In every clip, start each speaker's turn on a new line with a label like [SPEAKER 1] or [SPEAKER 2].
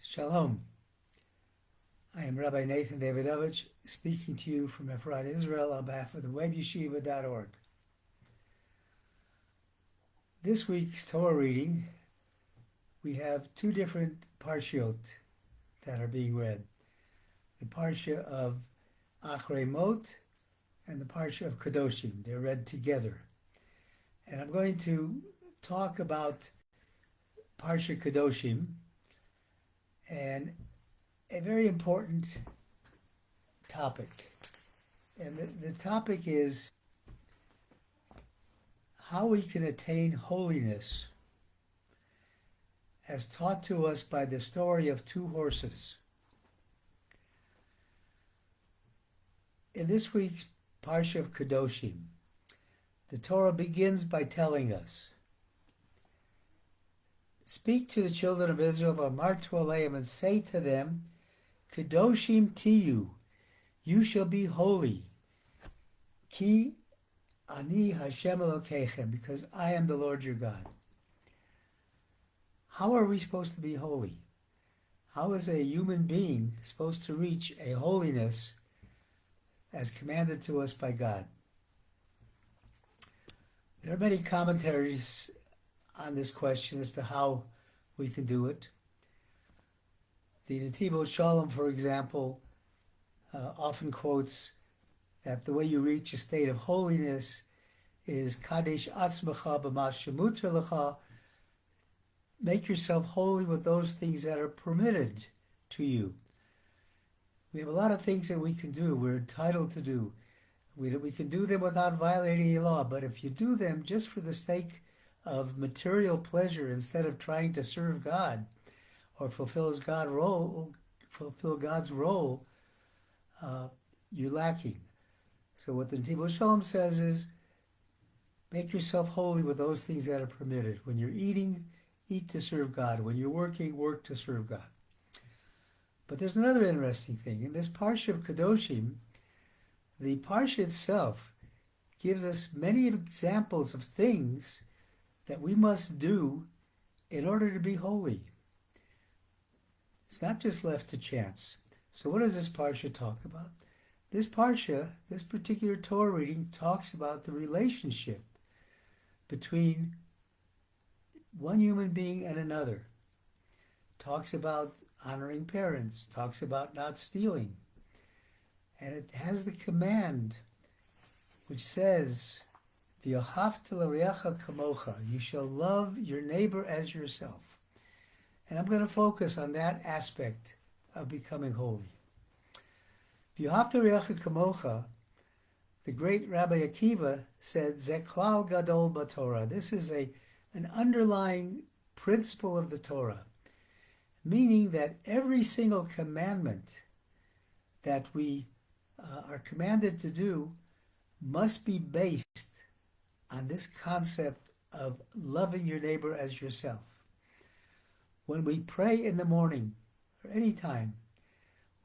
[SPEAKER 1] Shalom. I am Rabbi Nathan Davidovich, speaking to you from Efrat, Israel, on behalf of the webyeshiva.org. This week's Torah reading, we have two different parshiot that are being read. The Parsha of Achrei Mot and the Parsha of Kedoshim. They're read together. And I'm going to talk about Parsha Kedoshim and a very important topic. And the topic is how we can attain holiness as taught to us by the story of two horses. In this week's Parsha of Kedoshim, the Torah begins by telling us, "Speak to the children of Israel, v'amartu aleim, and say to them, Kedoshim tiyu, you shall be holy, ki ani Hashem Elokeichem, because I am the Lord your God." How are we supposed to be holy? How is a human being supposed to reach a holiness as commanded to us by God? There are many commentaries on this question as to how we can do it. The Davidovich, for example, often quotes that the way you reach a state of holiness is Kadesh atzmecha b'ma shemuter lecha. Make yourself holy with those things that are permitted to you. We have a lot of things that we can do, we're entitled to do. We can do them without violating any law, but if you do them just for the sake of material pleasure instead of trying to serve God or fulfill God's role, you're lacking. So what the Davidovich says is, make yourself holy with those things that are permitted. When you're eating, eat to serve God. When you're working, work to serve God. But there's another interesting thing. In this Parsha of Kedoshim, the Parsha itself gives us many examples of things that we must do in order to be holy. It's not just left to chance. So what does this Parsha talk about? This Parsha, this particular Torah reading, talks about the relationship between one human being and another. Talks about honoring parents, talks about not stealing. And it has the command which says, "V'ahavta l'reacha kamocha," you shall love your neighbor as yourself. And I'm going to focus on that aspect of becoming holy. V'ahavta l'reacha kamocha, the great Rabbi Akiva said, "Ze klal gadol b'Torah." This is an underlying principle of the Torah, meaning that every single commandment that we are commanded to do must be based on this concept of loving your neighbor as yourself. When we pray in the morning or any time,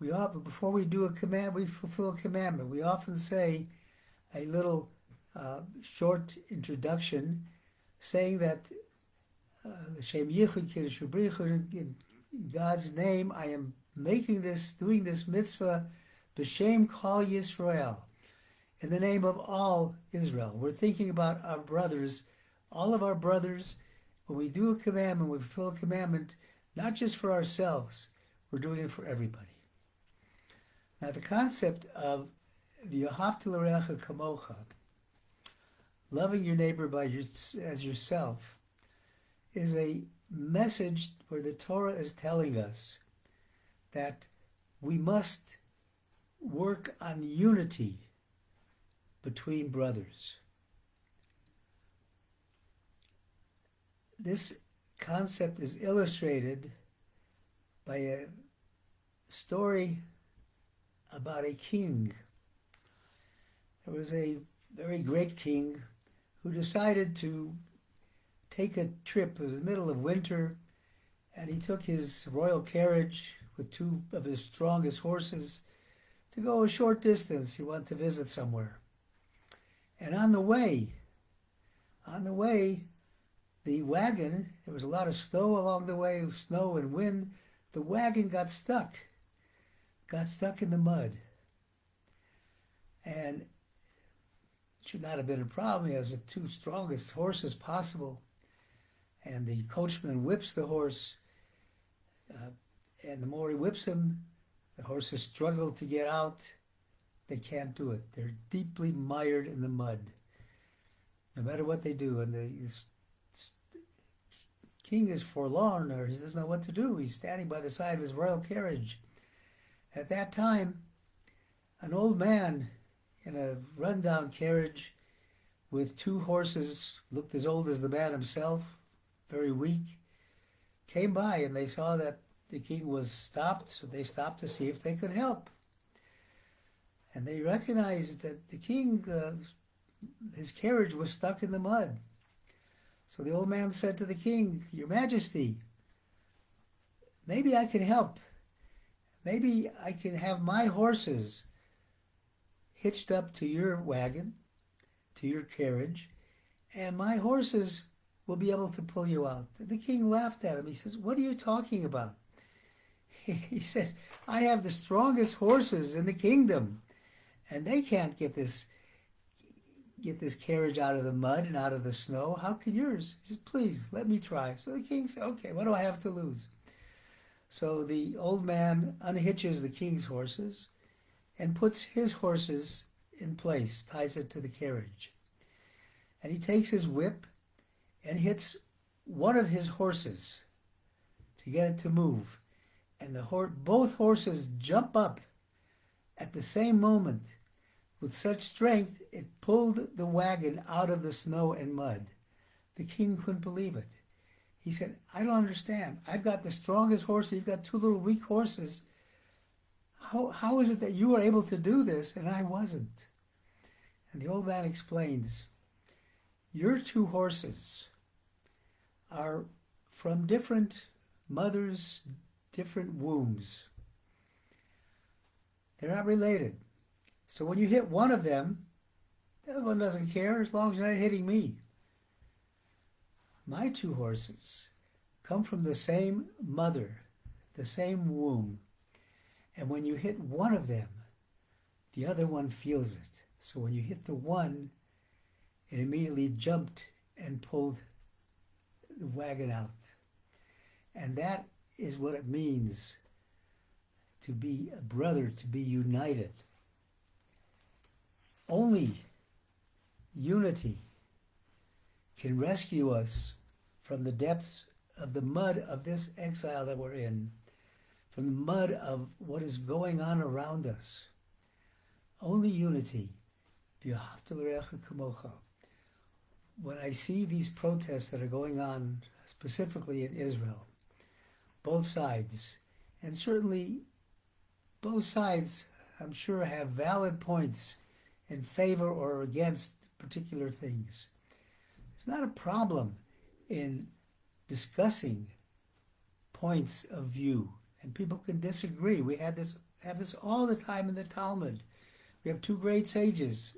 [SPEAKER 1] before we do a command, we fulfill a commandment. We often say a little short introduction, saying that L'Shem Yichud Kiddush U'Brichud, in God's name, I am doing this mitzvah, B'Shem Kol Yisrael, in the name of all Israel. We're thinking about our brothers, all of our brothers. When we do a commandment, we fulfill a commandment, not just for ourselves, we're doing it for everybody. Now the concept of V'ahavta l'reacha kamocha, loving your neighbor as yourself, is a message where the Torah is telling us that we must work on unity between brothers. This concept is illustrated by a story about a king. There was a very great king who decided to take a trip. It was the middle of winter, and he took his royal carriage with two of his strongest horses to go a short distance. He wanted to visit somewhere. And on the way, the wagon, there was a lot of snow along the way, snow and wind. the wagon got stuck in the mud. And it should not have been a problem. He has the two strongest horses possible. And the coachman whips the horse. And the more he whips him, the horses struggle to get out. They can't do it. They're deeply mired in the mud, no matter what they do. And the king is forlorn, or he doesn't know what to do. He's standing by the side of his royal carriage. At that time, an old man in a rundown carriage with two horses, looked as old as the man himself, very weak, came by, and they saw that the king was stopped, so they stopped to see if they could help. And they recognized that the king, his carriage was stuck in the mud. So the old man said to the king, "Your Majesty, maybe I can help. Maybe I can have my horses hitched up to your wagon, to your carriage, and my horses will be able to pull you out." And the king laughed at him. He says, "What are you talking about?" He says, "I have the strongest horses in the kingdom, and they can't get this carriage out of the mud and out of the snow. How can yours?" He says, "Please, let me try." So the king said, "Okay, what do I have to lose?" So the old man unhitches the king's horses and puts his horses in place, ties it to the carriage. And he takes his whip and hits one of his horses to get it to move. And both horses jump up at the same moment. With such strength, it pulled the wagon out of the snow and mud. The king couldn't believe it. He said, "I don't understand. I've got the strongest horse. You've got two little weak horses. How is it that you were able to do this and I wasn't?" And the old man explains, "Your two horses are from different mothers, different wombs. They're not related. So when you hit one of them, the other one doesn't care as long as you're not hitting me. My two horses come from the same mother, the same womb. And when you hit one of them, the other one feels it. So when you hit the one, it immediately jumped and pulled the wagon out." And that is what it means to be a brother, to be united. Only unity can rescue us from the depths of the mud of this exile that we're in, from the mud of what is going on around us. Only unity. When I see these protests that are going on, specifically in Israel, both sides, and certainly both sides, I'm sure, have valid points in favor or against particular things. It's not a problem in discussing points of view, and people can disagree. We have this all the time in the Talmud. We have two great sages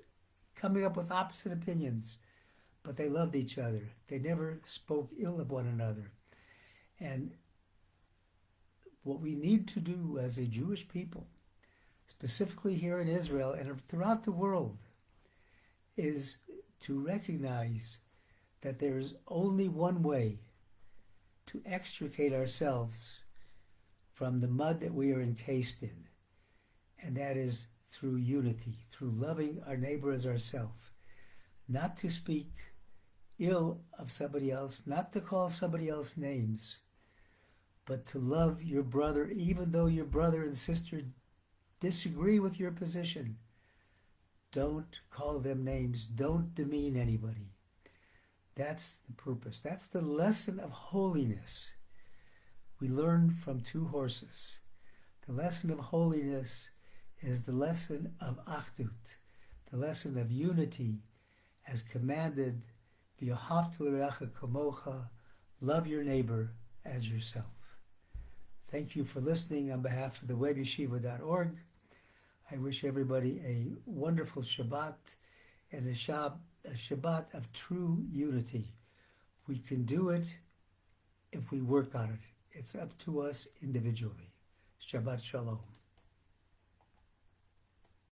[SPEAKER 1] coming up with opposite opinions, but they loved each other. They never spoke ill of one another. And what we need to do as a Jewish people, specifically here in Israel and throughout the world, is to recognize that there is only one way to extricate ourselves from the mud that we are encased in, and that is through unity, through loving our neighbor as ourselves, not to speak ill of somebody else, not to call somebody else names, but to love your brother, even though your brother and sister disagree with your position. Don't call them names. Don't demean anybody. That's the purpose. That's the lesson of holiness we learn from two horses. The lesson of holiness is the lesson of achdut, the lesson of unity, as commanded, v'ahavta l'reacha kamocha, love your neighbor as yourself. Thank you for listening on behalf of the webyeshiva.org. I wish everybody a wonderful Shabbat and a Shabbat of true unity. We can do it if we work on it, It's up to us individually. Shabbat Shalom.